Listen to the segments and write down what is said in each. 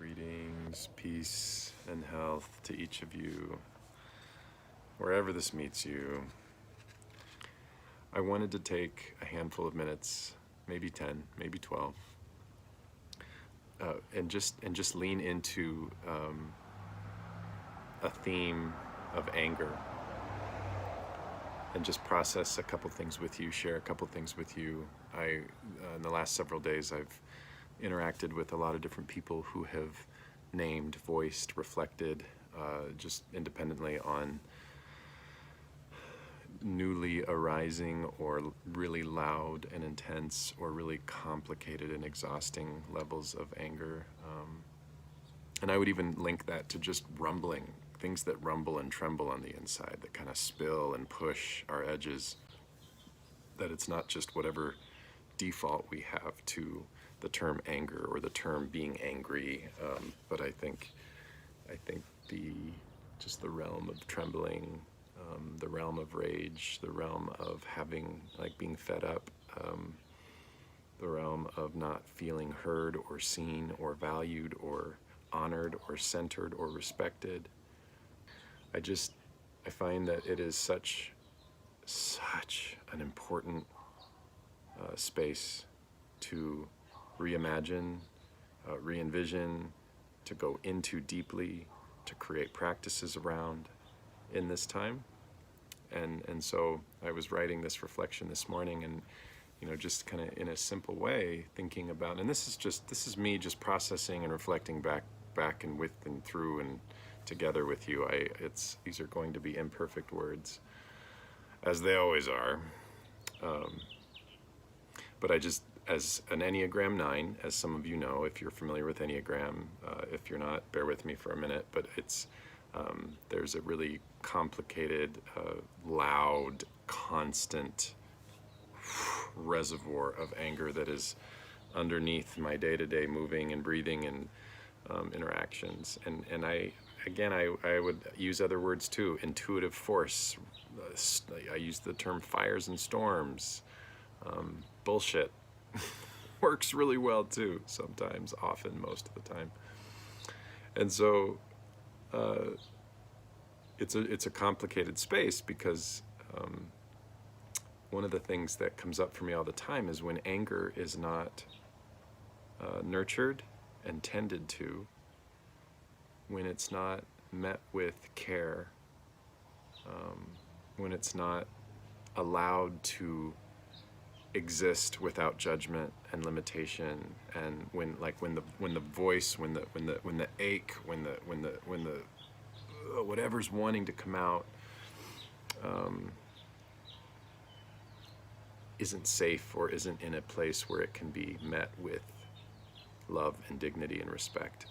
Greetings, peace, and health to each of you, wherever this meets you. I wanted to take a handful of minutes, maybe 10, maybe 12, and just lean into a theme of anger, and just process a couple things with you, share a couple things with you. In the last several days, I've interacted with a lot of different people who have named, voiced, reflected, just independently on newly arising or really loud and intense or really complicated and exhausting levels of anger. And I would even link that to just rumbling, things that rumble and tremble on the inside, that kind of spill and push our edges, that it's not just whatever default we have to the term anger or the term being angry, but I think the realm of trembling, the realm of rage, the realm of being fed up, the realm of not feeling heard or seen or valued or honored or centered or respected. I find that it is such an important space to reimagine, re-envision, to go into deeply, to create practices around in this time. And so I was writing this reflection this morning, and just kind of in a simple way thinking about, and this is me just processing and reflecting back and with and through and together with you. These are going to be imperfect words, as they always are. But as an Enneagram 9, as some of you know, if you're familiar with Enneagram, if you're not, bear with me for a minute, but there's a really complicated, loud, constant reservoir of anger that is underneath my day-to-day moving and breathing and interactions. And I would use other words too, intuitive force. I use the term fires and storms. Bullshit works really well too, sometimes, often, most of the time. And so it's a complicated space, because one of the things that comes up for me all the time is when anger is not nurtured and tended to, when it's not met with care, when it's not allowed to exist without judgment and limitation, and when the voice, when the ache, when the whatever's wanting to come out isn't safe or isn't in a place where it can be met with love and dignity and respect,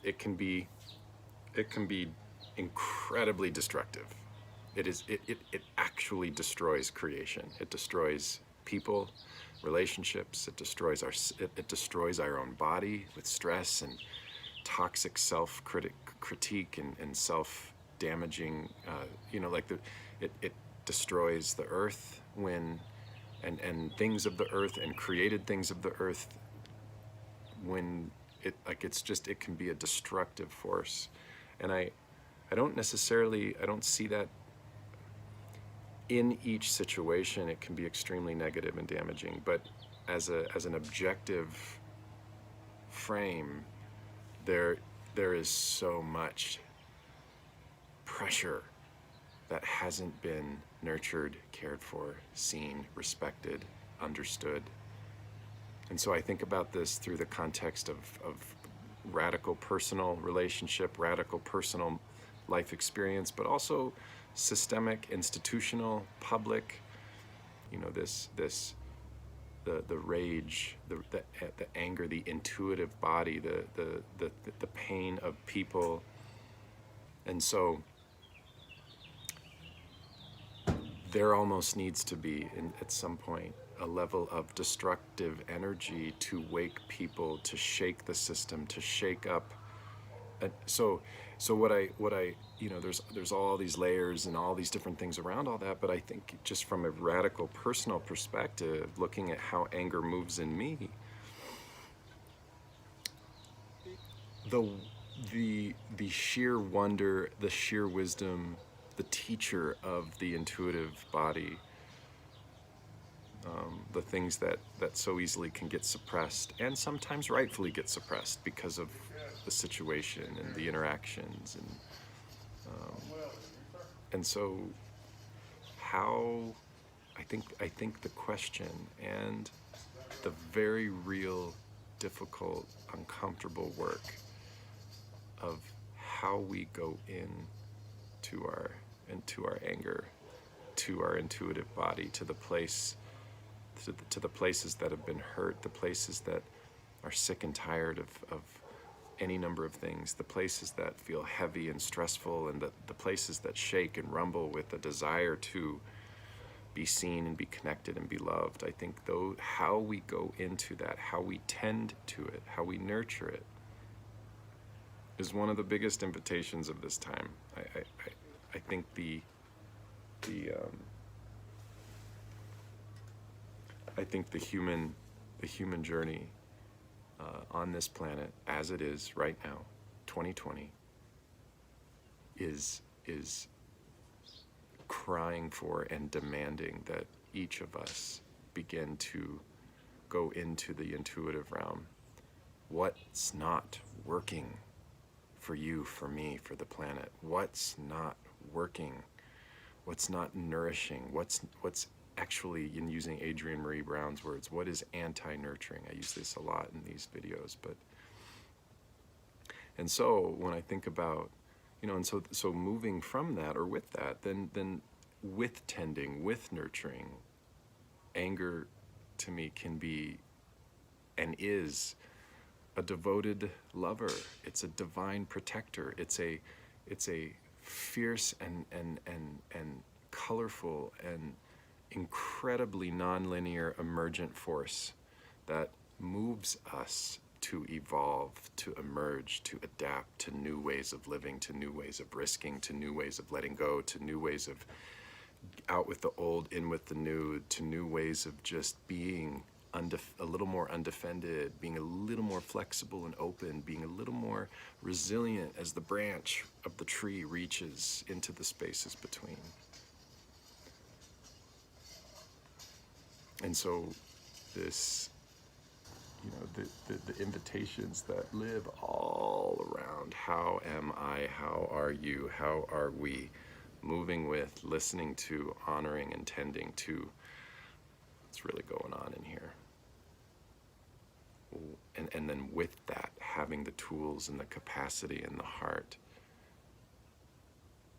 it can be incredibly destructive. It actually destroys creation. It destroys people, relationships. It destroys our own body with stress and toxic self-critique and self-damaging. It destroys the earth and things of the earth and created things of the earth when it can be a destructive force. And I don't see that in each situation. It can be extremely negative and damaging, but as an objective frame, there is so much pressure that hasn't been nurtured, cared for, seen, respected, understood. And so I think about this through the context of radical personal relationship, radical personal life experience, but also systemic, institutional, public. The rage, the anger, the intuitive body, the pain of people. And so there almost needs to be, at some point, a level of destructive energy to wake people, to shake the system, to shake up. So what I there's all these layers and all these different things around all that, but I think just from a radical personal perspective, looking at how anger moves in me, the the sheer wonder, the sheer wisdom, the teacher of the intuitive body, the things that so easily can get suppressed, and sometimes rightfully get suppressed because of the situation and the interactions, and so how I think the question and the very real, difficult, uncomfortable work of how we go into our anger, to our intuitive body, to the place, to the places that have been hurt, the places that are sick and tired of any number of things, the places that feel heavy and stressful, and the places that shake and rumble with a desire to be seen and be connected and be loved. I think though how we go into that, how we tend to it, how we nurture it, is one of the biggest invitations of this time. I think I think the human journey on this planet, as it is right now, 2020, is crying for and demanding that each of us begin to go into the intuitive realm. What's not working for you, for me, for the planet? What's not working? What's not nourishing? What's actually, in using Adrienne Marie Brown's words, what is anti-nurturing? I use this a lot in these videos, and so when I think about, and so moving from that or with that, then with tending, with nurturing, anger to me can be and is a devoted lover. It's a divine protector. It's a fierce and colorful and incredibly nonlinear emergent force that moves us to evolve, to emerge, to adapt to new ways of living, to new ways of risking, to new ways of letting go, to new ways of out with the old, in with the new, to new ways of just being a little more undefended, being a little more flexible and open, being a little more resilient as the branch of the tree reaches into the spaces between. And so this, the invitations that live all around, how am I, how are you, how are we, moving with, listening to, honoring, and tending to what's really going on in here. And then with that, having the tools and the capacity and the heart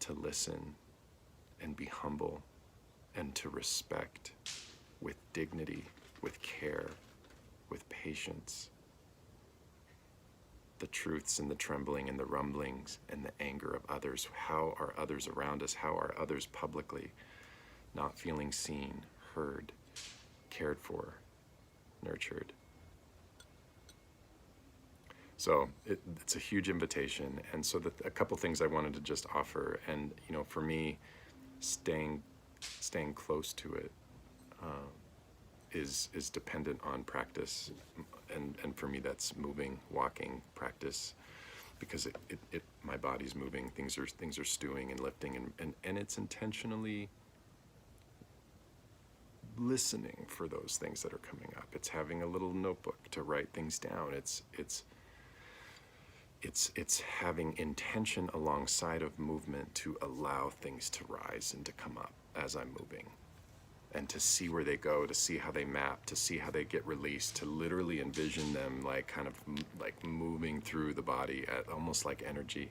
to listen and be humble and to respect with dignity, with care, with patience, the truths and the trembling and the rumblings and the anger of others. How are others around us? How are others publicly not feeling seen, heard, cared for, nurtured? So it's a huge invitation. And so a couple things I wanted to just offer, and for me, staying close to it is dependent on practice, and for me that's moving, walking, practice, because it my body's moving, things are stewing and lifting, and it's intentionally listening for those things that are coming up. It's having a little notebook to write things down. It's having intention alongside of movement to allow things to rise and to come up as I'm moving, and to see where they go, to see how they map, to see how they get released, to literally envision them like moving through the body at almost like energy.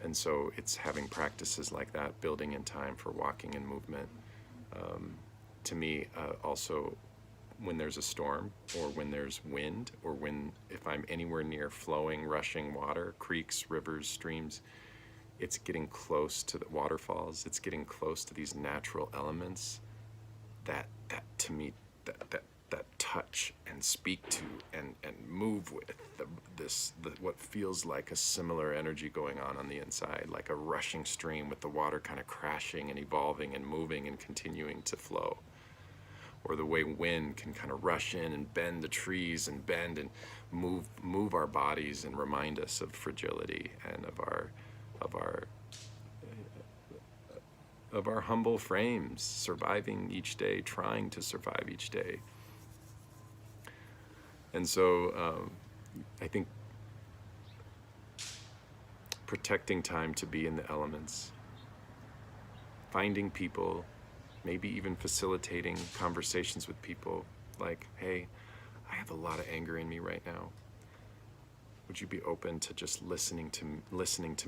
And so it's having practices like that, building in time for walking and movement. To me, also, when there's a storm, or when there's wind, or if I'm anywhere near flowing, rushing water, creeks, rivers, streams, it's getting close to the waterfalls. It's getting close to these natural elements that to me, that touch and speak to and move with what feels like a similar energy going on the inside, like a rushing stream with the water kind of crashing and evolving and moving and continuing to flow. or the way wind can kind of rush in and bend the trees and bend and move our bodies and remind us of fragility and of our humble frames, surviving each day, trying to survive each day. And so I think protecting time to be in the elements, finding people, maybe even facilitating conversations with people like, hey, I have a lot of anger in me right now. Would you be open to just listening to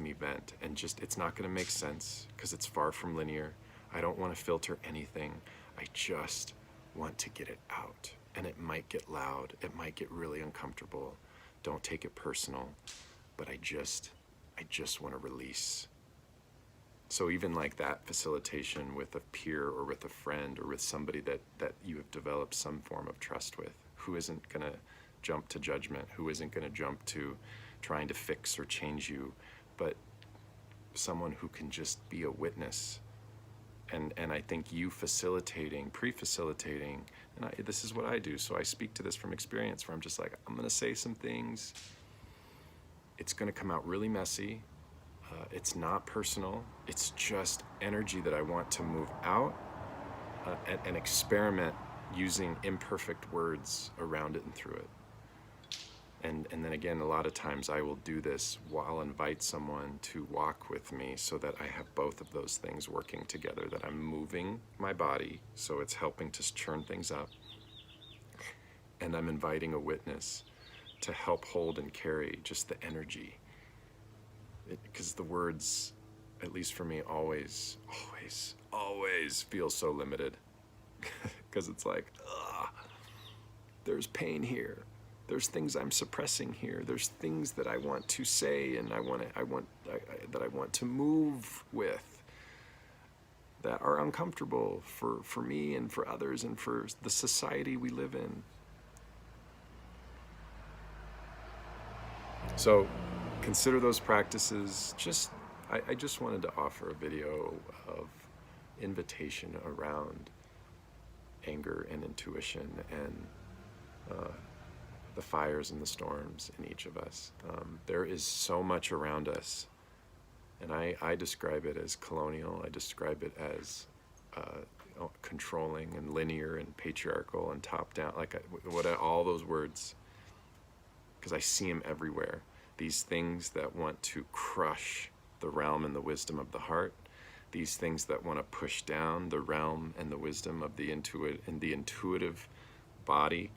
me vent? And just, it's not going to make sense because it's far from linear. I don't want to filter anything. I just want to get it out. And it might get loud. It might get really uncomfortable. Don't take it personal. But I just want to release. So even like that facilitation with a peer or with a friend or with somebody that you have developed some form of trust with, who isn't going to jump to judgment, who isn't going to jump to trying to fix or change you, but someone who can just be a witness. And I think you facilitating, pre-facilitating, and this is what I do, so I speak to this from experience where I'm just like, I'm going to say some things. It's going to come out really messy. It's not personal. It's just energy that I want to move out and experiment using imperfect words around it and through it. And then again, a lot of times I will do this while I'll invite someone to walk with me so that I have both of those things working together, that I'm moving my body, so it's helping to churn things up, and I'm inviting a witness to help hold and carry just the energy. Because the words, at least for me, always feel so limited. Because it's like, there's pain here. There's things I'm suppressing here. There's things that I want to say and I want to move with that are uncomfortable for me and for others and for the society we live in. So consider those practices. I just wanted to offer a video of invitation around anger and intuition and the fires and the storms in each of us. There is so much around us, and I describe it as colonial. I describe it as controlling and linear and patriarchal and top-down, all those words, because I see them everywhere. These things that want to crush the realm and the wisdom of the heart, these things that want to push down the realm and the wisdom of the intuitive body,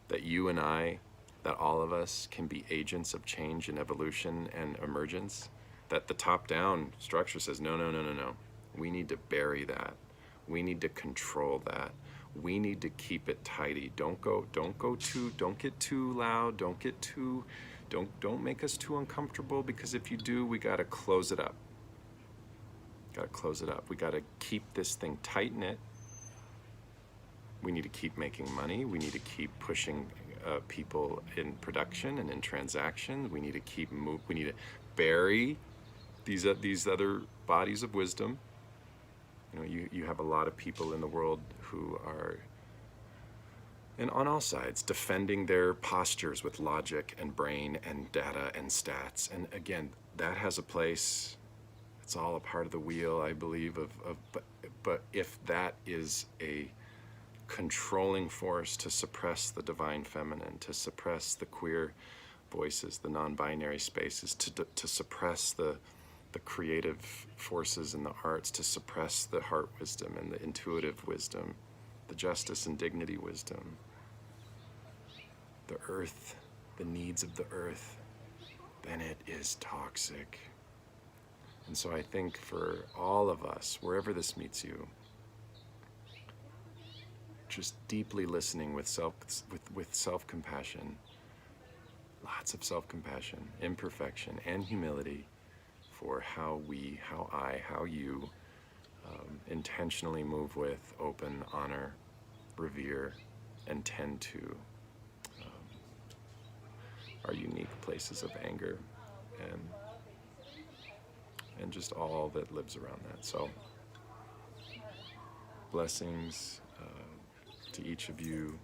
that you and I, that all of us can be agents of change and evolution and emergence, that the top-down structure says, no. We need to bury that. We need to control that. We need to keep it tidy. Don't get too loud. Don't make us too uncomfortable, because if you do, we got to close it up. We got to keep this thing tight-knit. We need to keep making money. We need to keep pushing people in production and in transaction. We need to we need to bury these other bodies of wisdom. You have a lot of people in the world who are, and on all sides, defending their postures with logic and brain and data and stats. And again, that has a place. It's all a part of the wheel, I believe. But if that is a controlling force to suppress the divine feminine, to suppress the queer voices, the non-binary spaces, to suppress the creative forces in the arts, to suppress the heart wisdom and the intuitive wisdom, the justice and dignity wisdom, the earth, the needs of the earth, then it is toxic. And so I think for all of us, wherever this meets you, just deeply listening with self-compassion, lots of self-compassion, imperfection, and humility for how you intentionally move with, open, honor, revere, and tend to our unique places of anger and just all that lives around that. So blessings. to each of you